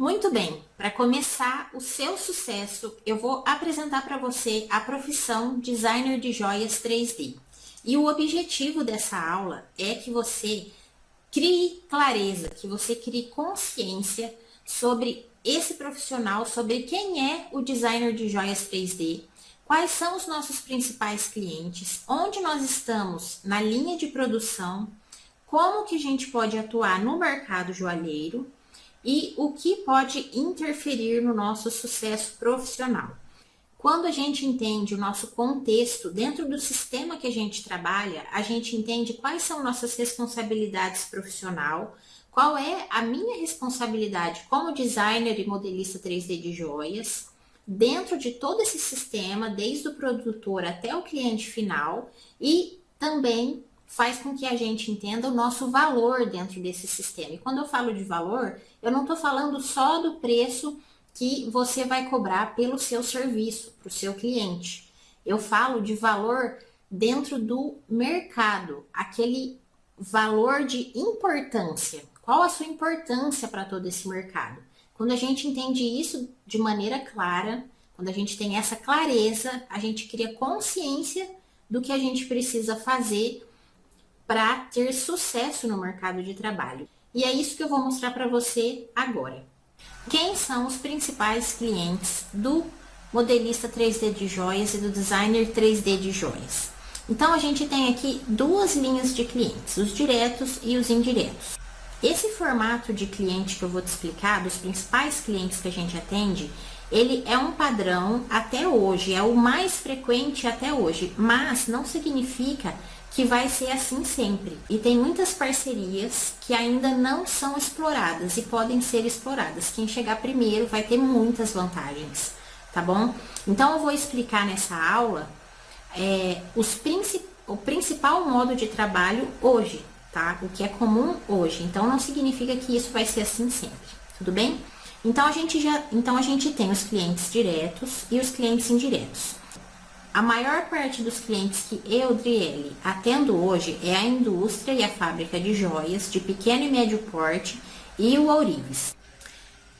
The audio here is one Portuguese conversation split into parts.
Muito bem, para começar o seu sucesso, eu vou apresentar para você a profissão designer de joias 3D. E o objetivo dessa aula é que você crie clareza, que você crie consciência sobre esse profissional, sobre quem é o designer de joias 3D, quais são os nossos principais clientes, onde nós estamos na linha de produção, como que a gente pode atuar no mercado joalheiro e o que pode interferir no nosso sucesso profissional. Quando a gente entende o nosso contexto dentro do sistema que a gente trabalha, a gente entende quais são nossas responsabilidades profissional, qual é a minha responsabilidade como designer e modelista 3D de joias, dentro de todo esse sistema, desde o produtor até o cliente final, e também faz com que a gente entenda o nosso valor dentro desse sistema. E quando eu falo de valor, eu não estou falando só do preço que você vai cobrar pelo seu serviço, para o seu cliente. Eu falo de valor dentro do mercado, aquele valor de importância. Qual a sua importância para todo esse mercado? Quando a gente entende isso de maneira clara, quando a gente tem essa clareza, a gente cria consciência do que a gente precisa fazer para ter sucesso no mercado de trabalho. E é isso que eu vou mostrar para você agora. Quem são os principais clientes do modelista 3D de joias e do designer 3D de joias? Então, a gente tem aqui duas linhas de clientes, os diretos e os indiretos. Esse formato de cliente que eu vou te explicar, dos principais clientes que a gente atende, ele é um padrão até hoje, é o mais frequente até hoje, mas não significa que vai ser assim sempre. E tem muitas parcerias que ainda não são exploradas e podem ser exploradas. Quem chegar primeiro vai ter muitas vantagens, tá bom? Então eu vou explicar nessa aula o principal modo de trabalho hoje, tá? O que é comum hoje. Então não significa que isso vai ser assim sempre, tudo bem? Então a gente tem os clientes diretos e os clientes indiretos. A maior parte dos clientes que eu, Driele, atendo hoje é a indústria e a fábrica de joias de pequeno e médio porte e o ourives.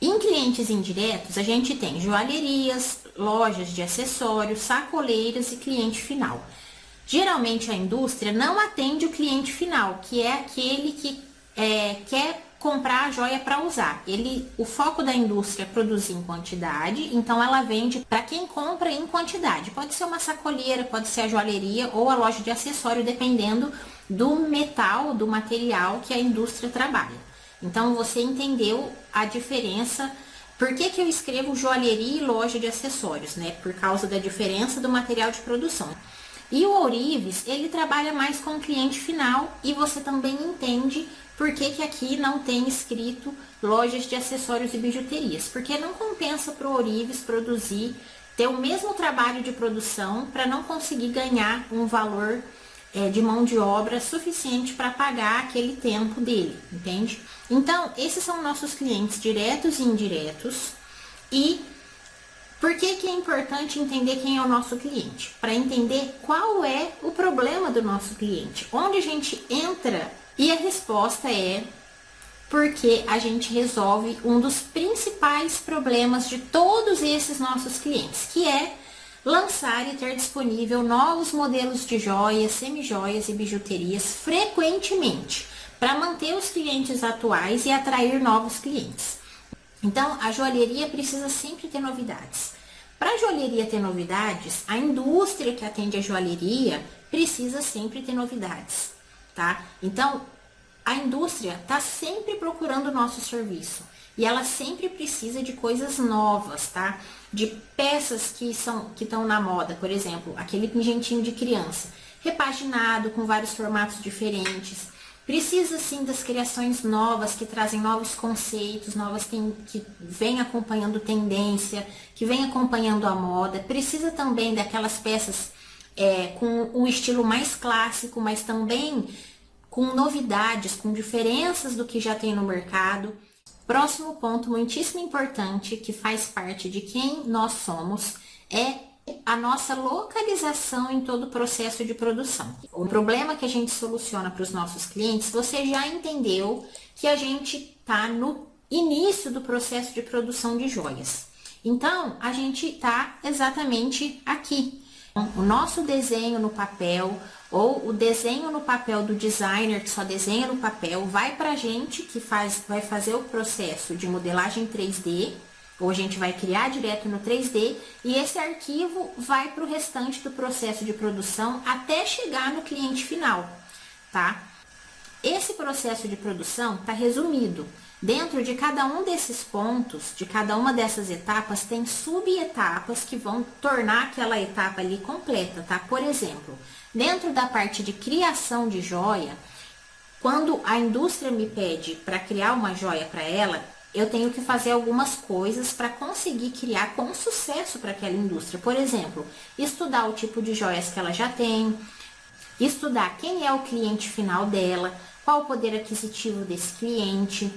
Em clientes indiretos, a gente tem joalherias, lojas de acessórios, sacoleiras e cliente final. Geralmente a indústria não atende o cliente final, que é aquele que quer comprar a joia para usar. O foco da indústria é produzir em quantidade, então ela vende para quem compra em quantidade. Pode ser uma sacoleira, pode ser a joalheria ou a loja de acessório, dependendo do metal, do material que a indústria trabalha. Então você entendeu a diferença. Por que eu escrevo joalheria e loja de acessórios, né? Por causa da diferença do material de produção. E o ourives, ele trabalha mais com o cliente final e você também entende por que aqui não tem escrito lojas de acessórios e bijuterias. Porque não compensa para o ourives produzir, ter o mesmo trabalho de produção para não conseguir ganhar um valor de mão de obra suficiente para pagar aquele tempo dele, entende? Então, esses são nossos clientes diretos e indiretos. E por que é importante entender quem é o nosso cliente? Para entender qual é o problema do nosso cliente, onde a gente entra. E a resposta é porque a gente resolve um dos principais problemas de todos esses nossos clientes, que é lançar e ter disponível novos modelos de joias, semijoias e bijuterias frequentemente, para manter os clientes atuais e atrair novos clientes. Então, a joalheria precisa sempre ter novidades. Para a joalheria ter novidades, a indústria que atende a joalheria precisa sempre ter novidades. Tá? Então, a indústria está sempre procurando o nosso serviço e ela sempre precisa de coisas novas, tá? De peças que estão na moda, por exemplo, aquele pingentinho de criança, repaginado com vários formatos diferentes. Precisa sim das criações novas que trazem novos conceitos, que vêm acompanhando tendência, que vêm acompanhando a moda. Precisa também daquelas peças com o estilo mais clássico, mas também com novidades, com diferenças do que já tem no mercado. Próximo ponto muitíssimo importante, que faz parte de quem nós somos, é a nossa localização em todo o processo de produção. O problema que a gente soluciona para os nossos clientes, você já entendeu que a gente está no início do processo de produção de joias. Então, a gente está exatamente aqui. O nosso desenho no papel, ou o desenho no papel do designer que só desenha no papel, vai para a gente que vai fazer o processo de modelagem 3D, ou a gente vai criar direto no 3D, e esse arquivo vai para o restante do processo de produção até chegar no cliente final, tá? Esse processo de produção está resumido. Dentro de cada um desses pontos, de cada uma dessas etapas, tem subetapas que vão tornar aquela etapa ali completa, tá? Por exemplo, dentro da parte de criação de joia, quando a indústria me pede para criar uma joia para ela, eu tenho que fazer algumas coisas para conseguir criar com sucesso para aquela indústria. Por exemplo, estudar o tipo de joias que ela já tem, estudar quem é o cliente final dela, qual o poder aquisitivo desse cliente,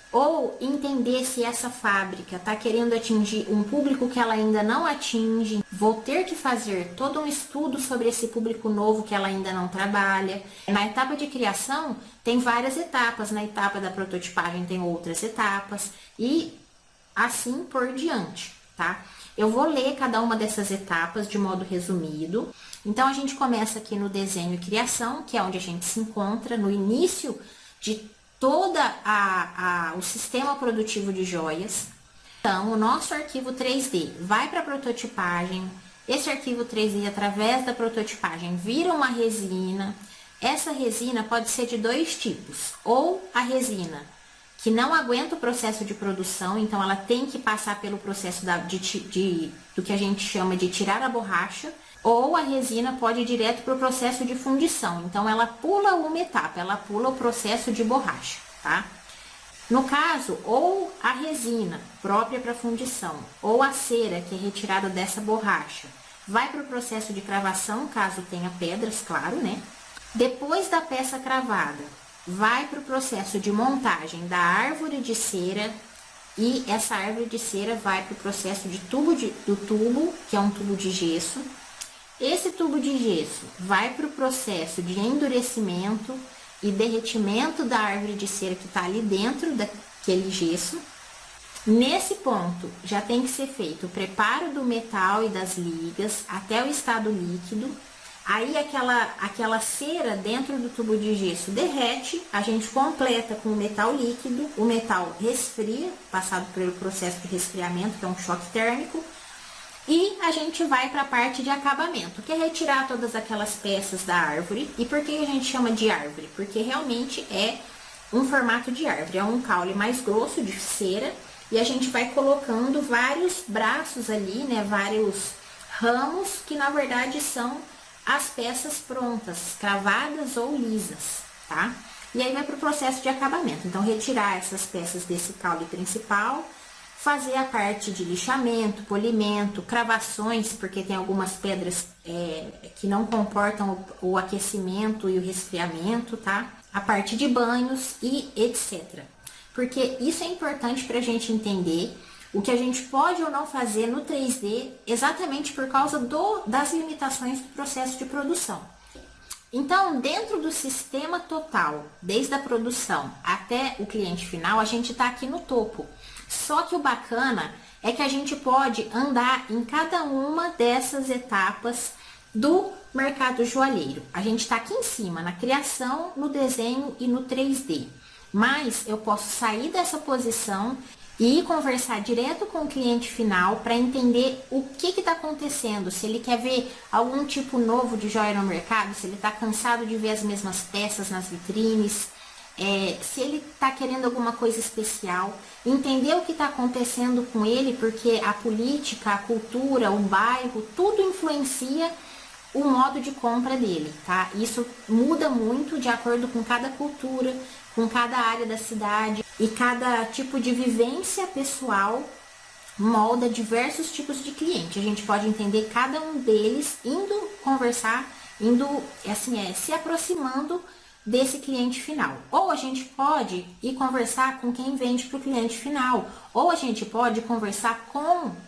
ou entender se essa fábrica está querendo atingir um público que ela ainda não atinge. Vou ter que fazer todo um estudo sobre esse público novo que ela ainda não trabalha. Na etapa de criação tem várias etapas, na etapa da prototipagem tem outras etapas e assim por diante, tá? Eu vou ler cada uma dessas etapas de modo resumido. Então a gente começa aqui no desenho e criação, que é onde a gente se encontra no início de todo o sistema produtivo de joias. Então, o nosso arquivo 3D vai para a prototipagem. Esse arquivo 3D, através da prototipagem, vira uma resina. Essa resina pode ser de dois tipos. Ou a resina que não aguenta o processo de produção, então ela tem que passar pelo processo do que a gente chama de tirar a borracha, ou a resina pode ir direto para o processo de fundição, então ela pula uma etapa, ela pula o processo de borracha, tá? No caso, ou a resina própria para fundição, ou a cera que é retirada dessa borracha, vai para o processo de cravação, caso tenha pedras, claro, né? Depois da peça cravada, vai para o processo de montagem da árvore de cera, e essa árvore de cera vai para o processo de do tubo, que é um tubo de gesso. Esse tubo de gesso vai para o processo de endurecimento e derretimento da árvore de cera que está ali dentro daquele gesso. Nesse ponto, já tem que ser feito o preparo do metal e das ligas até o estado líquido. Aí aquela cera dentro do tubo de gesso derrete, a gente completa com o metal líquido, o metal resfria, passado pelo processo de resfriamento, que é um choque térmico, e a gente vai para a parte de acabamento, que é retirar todas aquelas peças da árvore. E por que a gente chama de árvore? Porque realmente é um formato de árvore, é um caule mais grosso de cera, e a gente vai colocando vários braços ali, né, vários ramos, que na verdade são as peças prontas, cravadas ou lisas, tá? E aí vai para o processo de acabamento. Então, retirar essas peças desse caule principal, fazer a parte de lixamento, polimento, cravações, porque tem algumas pedras que não comportam o aquecimento e o resfriamento, tá? A parte de banhos e etc. Porque isso é importante para a gente entender o que a gente pode ou não fazer no 3D, exatamente por causa das limitações do processo de produção. Então, dentro do sistema total, desde a produção até o cliente final, a gente está aqui no topo. Só que o bacana é que a gente pode andar em cada uma dessas etapas do mercado joalheiro. A gente está aqui em cima, na criação, no desenho e no 3D. Mas eu posso sair dessa posição e conversar direto com o cliente final para entender o que está acontecendo, se ele quer ver algum tipo novo de joia no mercado, se ele está cansado de ver as mesmas peças nas vitrines, se ele está querendo alguma coisa especial, entender o que está acontecendo com ele, porque a política, a cultura, o bairro, tudo influencia o modo de compra dele, tá? Isso muda muito de acordo com cada cultura, com cada área da cidade, e cada tipo de vivência pessoal molda diversos tipos de cliente. A gente pode entender cada um deles indo conversar, se aproximando desse cliente final. Ou a gente pode ir conversar com quem vende para o cliente final, ou a gente pode conversar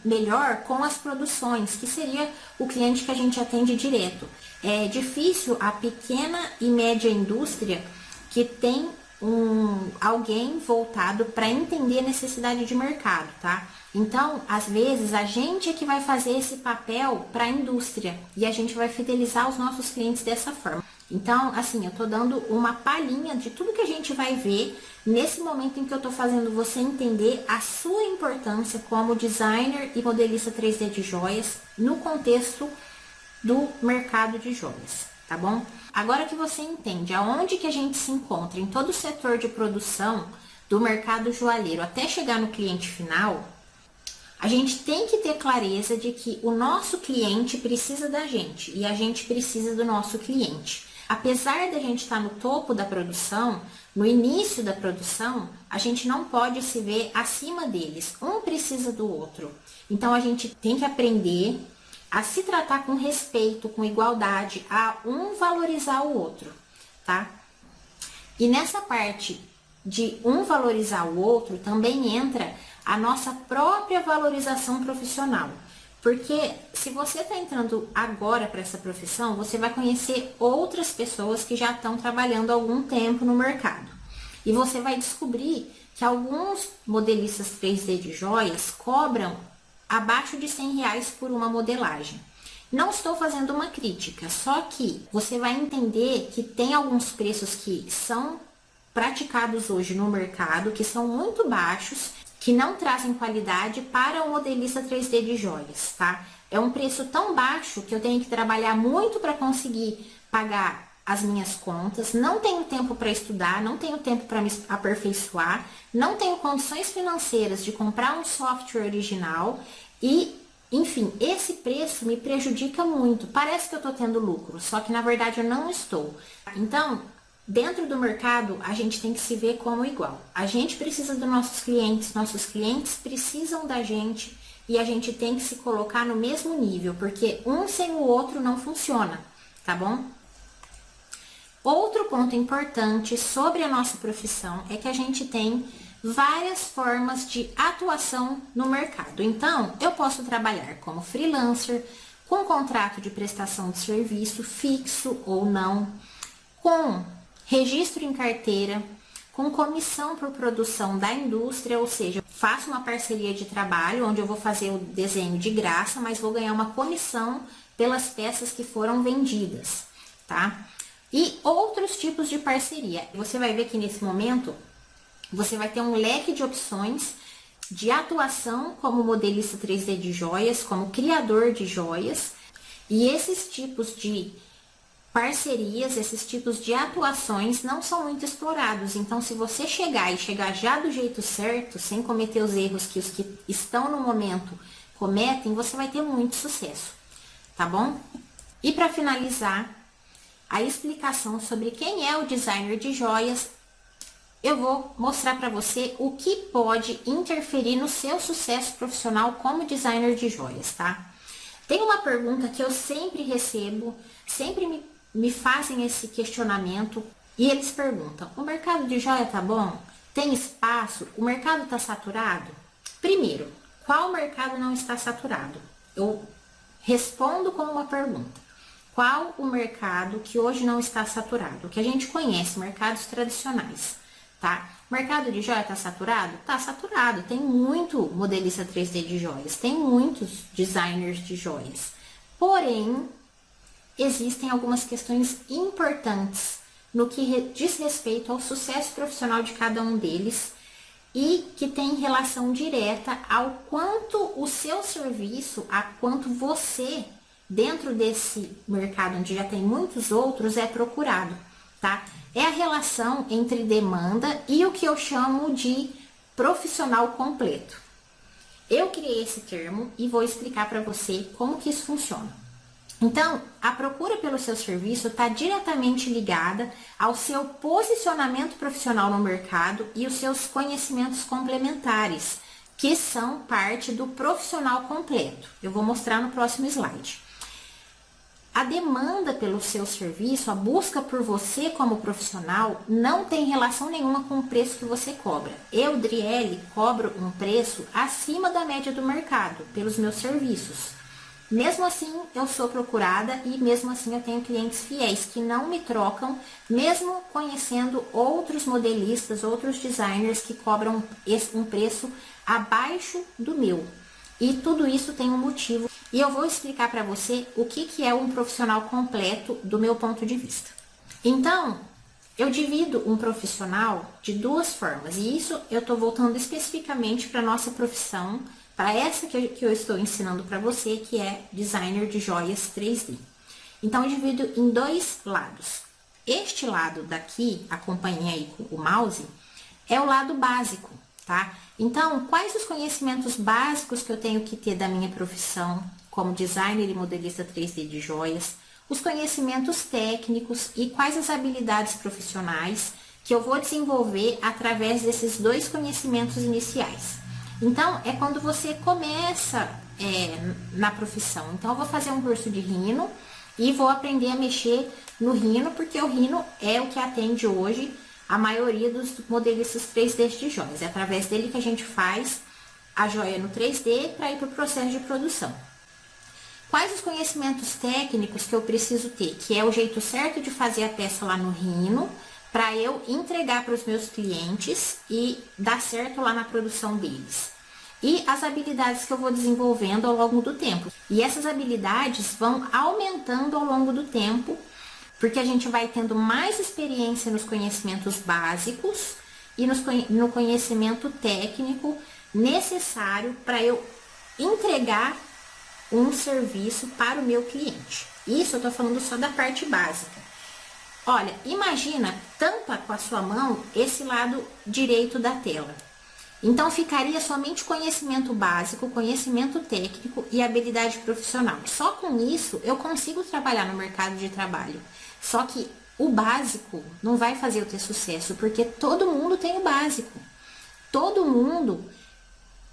melhor com as produções, que seria o cliente que a gente atende direto. É difícil a pequena e média indústria que tem alguém voltado para entender a necessidade de mercado, tá? Então, às vezes, a gente é que vai fazer esse papel para a indústria e a gente vai fidelizar os nossos clientes dessa forma. Então, assim, eu tô dando uma palhinha de tudo que a gente vai ver nesse momento em que eu tô fazendo você entender a sua importância como designer e modelista 3D de joias no contexto do mercado de joias, tá bom? Agora que você entende aonde que a gente se encontra em todo o setor de produção do mercado joalheiro até chegar no cliente final, a gente tem que ter clareza de que o nosso cliente precisa da gente e a gente precisa do nosso cliente. Apesar da gente estar no topo da produção, no início da produção, a gente não pode se ver acima deles. Um precisa do outro. Então a gente tem que aprender a se tratar com respeito, com igualdade, a um valorizar o outro, tá? E nessa parte de um valorizar o outro também entra a nossa própria valorização profissional. Porque se você está entrando agora para essa profissão, você vai conhecer outras pessoas que já estão trabalhando há algum tempo no mercado. E você vai descobrir que alguns modelistas 3D de joias cobram abaixo de R$100 por uma modelagem. Não estou fazendo uma crítica, só que você vai entender que tem alguns preços que são praticados hoje no mercado, que são muito baixos, que não trazem qualidade para o modelista 3D de joias, tá? É um preço tão baixo que eu tenho que trabalhar muito para conseguir pagar as minhas contas, não tenho tempo para estudar, não tenho tempo para me aperfeiçoar, não tenho condições financeiras de comprar um software original e, enfim, esse preço me prejudica muito. Parece que eu estou tendo lucro, só que na verdade eu não estou. Então, dentro do mercado, a gente tem que se ver como igual. A gente precisa dos nossos clientes precisam da gente e a gente tem que se colocar no mesmo nível, porque um sem o outro não funciona, tá bom? Outro ponto importante sobre a nossa profissão é que a gente tem várias formas de atuação no mercado. Então, eu posso trabalhar como freelancer, com contrato de prestação de serviço fixo ou não, com registro em carteira, com comissão por produção da indústria, ou seja, faço uma parceria de trabalho onde eu vou fazer o desenho de graça, mas vou ganhar uma comissão pelas peças que foram vendidas, tá? E outros tipos de parceria. Você vai ver que nesse momento você vai ter um leque de opções de atuação como modelista 3D de joias, como criador de joias, e esses tipos de parcerias, esses tipos de atuações não são muito explorados. Então, se você chegar já do jeito certo, sem cometer os erros que os que estão no momento cometem, você vai ter muito sucesso, tá bom? E para finalizar a explicação sobre quem é o designer de joias, eu vou mostrar para você o que pode interferir no seu sucesso profissional como designer de joias, tá? Tem uma pergunta que eu sempre recebo, sempre me fazem esse questionamento e eles perguntam: o mercado de joia tá bom? Tem espaço? O mercado tá saturado? Primeiro, qual mercado não está saturado? Eu respondo com uma pergunta. Qual o mercado que hoje não está saturado? O que a gente conhece, mercados tradicionais, tá? O mercado de joia tá saturado? Tá saturado. Tem muito modelista 3D de joias, tem muitos designers de joias. Porém, existem algumas questões importantes no que diz respeito ao sucesso profissional de cada um deles e que tem relação direta ao quanto o seu serviço, a quanto você, dentro desse mercado onde já tem muitos outros, é procurado, tá? É a relação entre demanda e o que eu chamo de profissional completo. Eu criei esse termo e vou explicar para você como que isso funciona. Então, a procura pelo seu serviço está diretamente ligada ao seu posicionamento profissional no mercado e os seus conhecimentos complementares, que são parte do profissional completo. Eu vou mostrar no próximo slide. A demanda pelo seu serviço, a busca por você como profissional, não tem relação nenhuma com o preço que você cobra. Eu, Driele, cobro um preço acima da média do mercado pelos meus serviços. Mesmo assim, eu sou procurada e mesmo assim eu tenho clientes fiéis que não me trocam, mesmo conhecendo outros modelistas, outros designers que cobram um preço abaixo do meu. E tudo isso tem um motivo. E eu vou explicar para você o que é um profissional completo do meu ponto de vista. Então, eu divido um profissional de duas formas. E isso eu estou voltando especificamente para a nossa profissão, para essa que eu estou ensinando para você, que é designer de joias 3D. Então, eu divido em dois lados. Este lado daqui, acompanhe aí com o mouse, é o lado básico, tá? Então, quais os conhecimentos básicos que eu tenho que ter da minha profissão como designer e modelista 3D de joias, os conhecimentos técnicos e quais as habilidades profissionais que eu vou desenvolver através desses dois conhecimentos iniciais. Então, é quando você começa na profissão. Então, eu vou fazer um curso de Rhino e vou aprender a mexer no Rhino, porque o Rhino é o que atende hoje a maioria dos modelistas 3D de joias. É através dele que a gente faz a joia no 3D para ir para o processo de produção. Quais os conhecimentos técnicos que eu preciso ter? Que é o jeito certo de fazer a peça lá no Rhino, para eu entregar para os meus clientes e dar certo lá na produção deles. E as habilidades que eu vou desenvolvendo ao longo do tempo. E essas habilidades vão aumentando ao longo do tempo, porque a gente vai tendo mais experiência nos conhecimentos básicos e no conhecimento técnico necessário para eu entregar um serviço para o meu cliente. Isso eu tô falando só da parte básica. Olha, imagina, tampa com a sua mão esse lado direito da tela. Então, ficaria somente conhecimento básico, conhecimento técnico e habilidade profissional. Só com isso, eu consigo trabalhar no mercado de trabalho. Só que o básico não vai fazer eu ter sucesso, porque todo mundo tem o básico. Todo mundo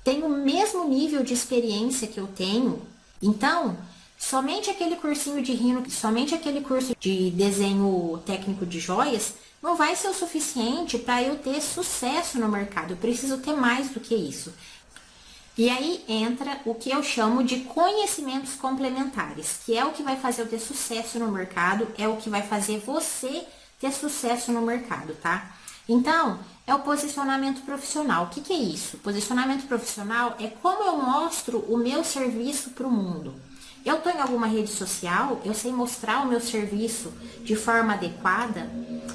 tem o mesmo nível de experiência que eu tenho. Então, somente aquele cursinho de Rhino, somente aquele curso de desenho técnico de joias, não vai ser o suficiente para eu ter sucesso no mercado. Eu preciso ter mais do que isso. E aí entra o que eu chamo de conhecimentos complementares, que é o que vai fazer eu ter sucesso no mercado, é o que vai fazer você ter sucesso no mercado, tá? Então, é o posicionamento profissional. O que é isso? Posicionamento profissional é como eu mostro o meu serviço para o mundo. Eu estou em alguma rede social, eu sei mostrar o meu serviço de forma adequada,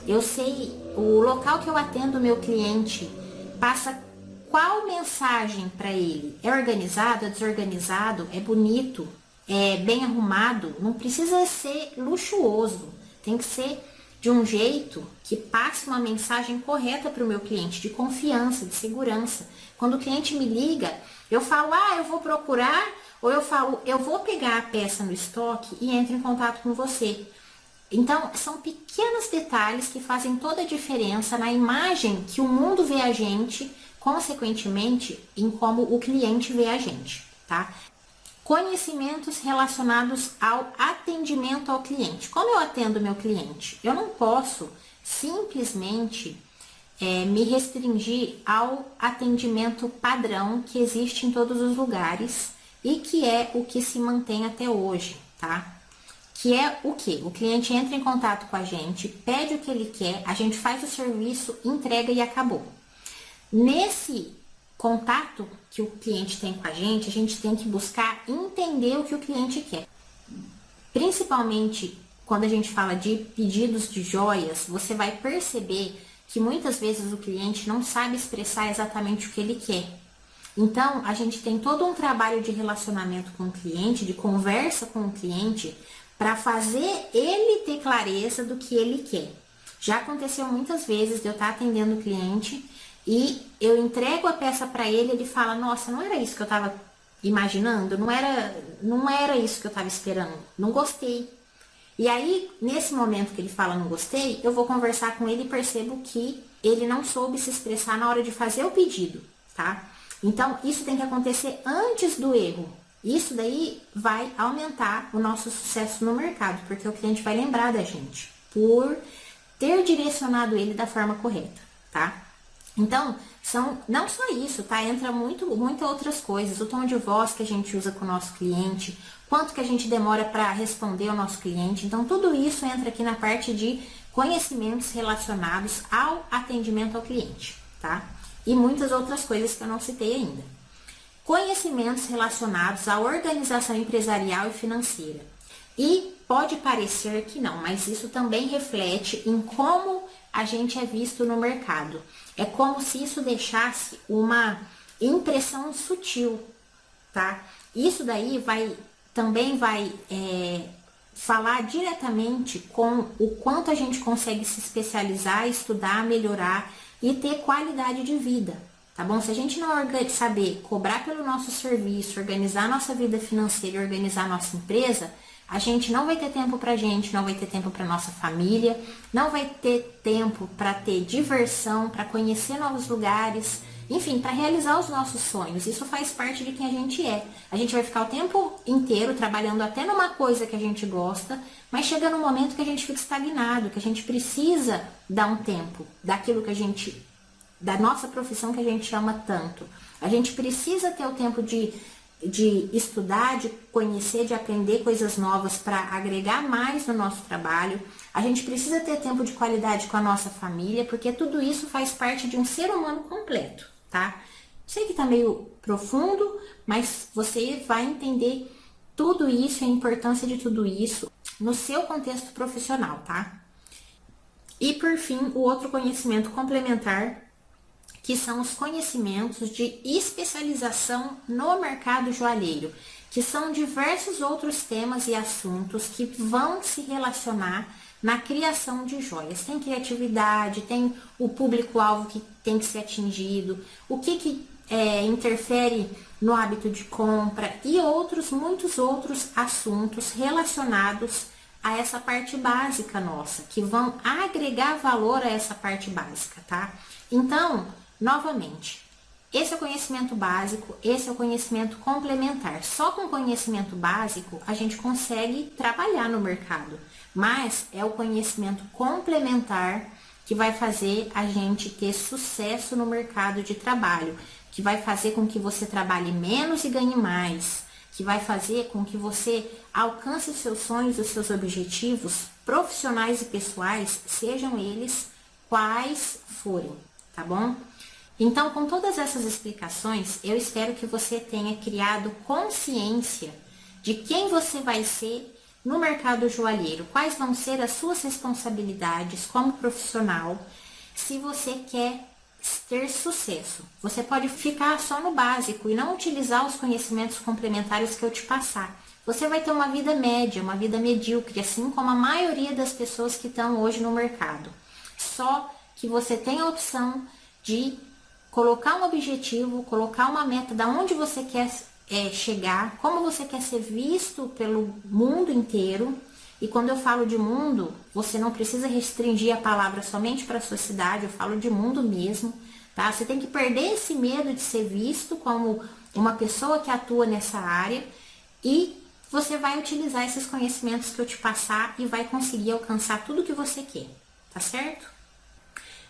eu sei o local que eu atendo o meu cliente, passa qual mensagem para ele. É organizado, é desorganizado, é bonito, é bem arrumado, não precisa ser luxuoso, tem que ser de um jeito que passe uma mensagem correta para o meu cliente, de confiança, de segurança. Quando o cliente me liga, eu falo, eu vou procurar, ou eu falo, eu vou pegar a peça no estoque e entro em contato com você. Então, são pequenos detalhes que fazem toda a diferença na imagem que o mundo vê a gente, consequentemente, em como o cliente vê a gente, tá? Conhecimentos relacionados ao atendimento ao cliente. Como eu atendo meu cliente? Eu não posso simplesmente me restringir ao atendimento padrão que existe em todos os lugares e que é o que se mantém até hoje, tá? Que é o quê? O cliente entra em contato com a gente, pede o que ele quer, a gente faz o serviço, entrega e acabou. Nesse contato que o cliente tem com a gente tem que buscar entender o que o cliente quer. Principalmente quando a gente fala de pedidos de joias, você vai perceber que muitas vezes o cliente não sabe expressar exatamente o que ele quer. Então, a gente tem todo um trabalho de relacionamento com o cliente, de conversa com o cliente, para fazer ele ter clareza do que ele quer. Já aconteceu muitas vezes de eu estar atendendo o cliente e eu entrego a peça para ele, ele fala, nossa, não era isso que eu estava imaginando, não era isso que eu estava esperando, não gostei. E aí, nesse momento que ele fala não gostei, eu vou conversar com ele e percebo que ele não soube se expressar na hora de fazer o pedido, tá? Então, isso tem que acontecer antes do erro. Isso daí vai aumentar o nosso sucesso no mercado, porque o cliente vai lembrar da gente por ter direcionado ele da forma correta, tá? Então, não só isso, tá? Entra muitas outras coisas. O tom de voz que a gente usa com o nosso cliente, quanto que a gente demora para responder ao nosso cliente. Então, tudo isso entra aqui na parte de conhecimentos relacionados ao atendimento ao cliente, tá? E muitas outras coisas que eu não citei ainda. Conhecimentos relacionados à organização empresarial e financeira. E pode parecer que não, mas isso também reflete em como a gente é visto no mercado. É como se isso deixasse uma impressão sutil, tá? Isso daí também vai falar diretamente com o quanto a gente consegue se especializar, estudar, melhorar e ter qualidade de vida, tá bom? Se a gente não saber cobrar pelo nosso serviço, organizar nossa vida financeira e organizar nossa empresa, a gente não vai ter tempo pra gente, não vai ter tempo pra nossa família, não vai ter tempo para ter diversão, para conhecer novos lugares, enfim, para realizar os nossos sonhos. Isso faz parte de quem a gente é. A gente vai ficar o tempo inteiro trabalhando até numa coisa que a gente gosta, mas chega num momento que a gente fica estagnado, que a gente precisa dar um tempo daquilo que a gente, da nossa profissão que a gente ama tanto. A gente precisa ter o tempo de estudar, de conhecer, de aprender coisas novas para agregar mais no nosso trabalho. A gente precisa ter tempo de qualidade com a nossa família, porque tudo isso faz parte de um ser humano completo, tá? Sei que tá meio profundo, mas você vai entender tudo isso e a importância de tudo isso no seu contexto profissional, tá? E por fim, o outro conhecimento complementar, que são os conhecimentos de especialização no mercado joalheiro, que são diversos outros temas e assuntos que vão se relacionar na criação de joias. Tem criatividade, tem o público-alvo que tem que ser atingido, o que interfere no hábito de compra e muitos outros assuntos relacionados a essa parte básica nossa, que vão agregar valor a essa parte básica, tá? Então, novamente, esse é o conhecimento básico, esse é o conhecimento complementar. Só com conhecimento básico a gente consegue trabalhar no mercado, mas é o conhecimento complementar que vai fazer a gente ter sucesso no mercado de trabalho, que vai fazer com que você trabalhe menos e ganhe mais, que vai fazer com que você alcance os seus sonhos, os seus objetivos profissionais e pessoais, sejam eles quais forem, tá bom? Então, com todas essas explicações, eu espero que você tenha criado consciência de quem você vai ser no mercado joalheiro, quais vão ser as suas responsabilidades como profissional, se você quer ter sucesso. Você pode ficar só no básico e não utilizar os conhecimentos complementares que eu te passar. Você vai ter uma vida média, uma vida medíocre, assim como a maioria das pessoas que estão hoje no mercado. Só que você tem a opção de colocar um objetivo, colocar uma meta de onde você quer chegar, como você quer ser visto pelo mundo inteiro. E quando eu falo de mundo, você não precisa restringir a palavra somente para a sua cidade, eu falo de mundo mesmo, tá? Você tem que perder esse medo de ser visto como uma pessoa que atua nessa área e você vai utilizar esses conhecimentos que eu te passar e vai conseguir alcançar tudo que você quer, tá certo?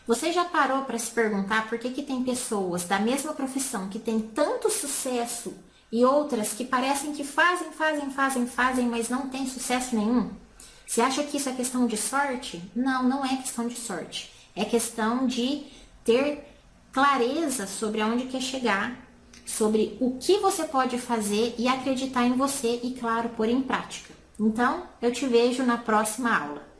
Você já parou para se perguntar por que tem pessoas da mesma profissão que têm tanto sucesso e outras que parecem que fazem, mas não tem sucesso nenhum? Você acha que isso é questão de sorte? Não, não é questão de sorte. É questão de ter clareza sobre aonde quer chegar, sobre o que você pode fazer e acreditar em você e, claro, pôr em prática. Então, eu te vejo na próxima aula.